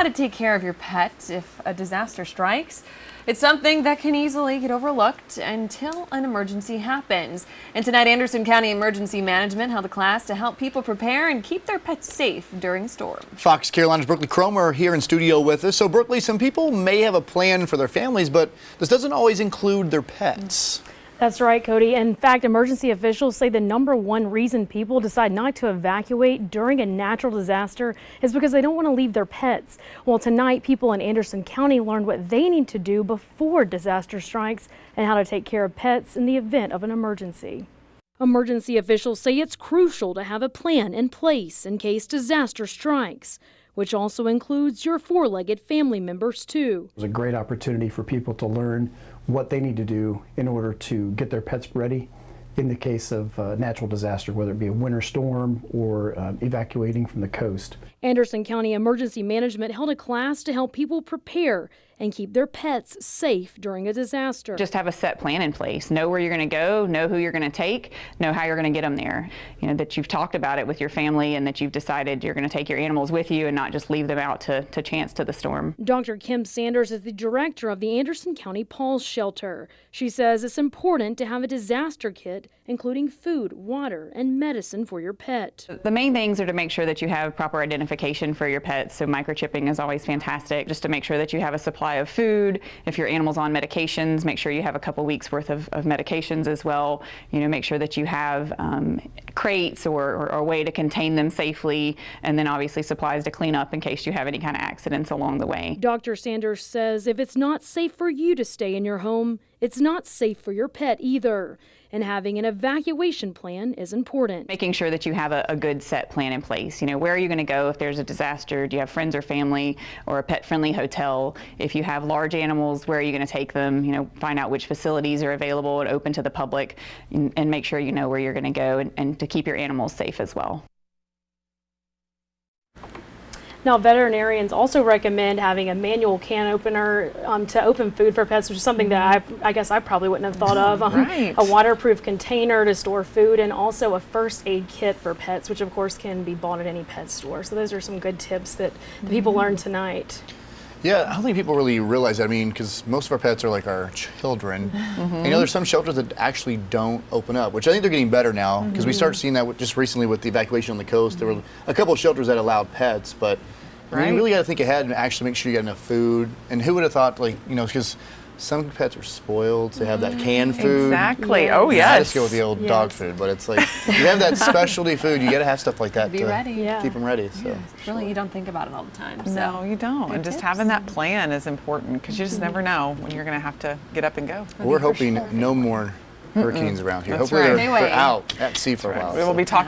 how to take care of your pet if a disaster strikes. It's something that can easily get overlooked until an emergency happens. And tonight, Anderson County Emergency Management held a class to help people prepare and keep their pets safe during a storm. Fox Carolina's Brookley Cromer here in studio with us. So Brookley, some people may have a plan for their families, but this doesn't always include their pets. That's right, Cody. In fact, emergency officials say the #1 reason people decide not to evacuate during a natural disaster is because they don't want to leave their pets. Well, tonight, people in Anderson County learned what they need to do before disaster strikes and how to take care of pets in the event of an emergency. Emergency officials say it's crucial to have a plan in place in case disaster strikes, which also includes your four-legged family members too. It was a great opportunity for people to learn what they need to do in order to get their pets ready in the case of natural disaster, whether it be a winter storm or evacuating from the coast. Anderson County Emergency Management held a class to help people prepare and keep their pets safe during a disaster. Just have a set plan in place. Know where you're going to go, know who you're going to take, know how you're going to get them there. You know, that you've talked about it with your family and that you've decided you're going to take your animals with you and not just leave them out to chance to the storm. Dr. Kim Sanders is the director of the Anderson County Paws Shelter. She says it's important to have a disaster kit, including food, water, and medicine for your pet. The main things are to make sure that you have proper identification for your pets. So microchipping is always fantastic, just to make sure that you have a supply of food. If your animal's on medications, make sure you have a couple weeks worth of medications as well. You know, make sure that you have crates or a way to contain them safely, and then obviously supplies to clean up in case you have any kind of accidents along the way. Dr. Sanders says if it's not safe for you to stay in your home, it's not safe for your pet either. And having an evacuation plan is important. Making sure that you have a good set plan in place. You know, where are you going to go if there's a disaster? Do you have friends or family or a pet-friendly hotel? If you have large animals, where are you going to take them? You know, find out which facilities are available and open to the public, and make sure you know where you're going to go and to keep your animals safe as well. Now, veterinarians also recommend having a manual can opener to open food for pets, which is something that I guess I probably wouldn't have thought of. Right. A waterproof container to store food, and also a first aid kit for pets, which of course can be bought at any pet store. So those are some good tips that the people learned tonight. Yeah, I don't think people really realize that. I mean, because most of our pets are like our children. And, you know, there's some shelters that actually don't open up, which I think they're getting better now, because we started seeing that just recently with the evacuation on the coast. There were a couple of shelters that allowed pets, but I mean, you really got to think ahead and actually make sure you got enough food. And who would have thought, like, you know, because some pets are spoiled to have that canned food. Exactly. Yes. Oh, I yes. just go with the old dog food, but it's like you have that specialty food. You got to have stuff like that Be to ready. Yeah. keep them ready. So Really, you don't think about it all the time. So. No, you don't. And just having that plan is important, because you just never know when you're going to have to get up and go. we're hoping no more hurricanes around here. That's Hopefully right. they're out at sea for a while. We will be talking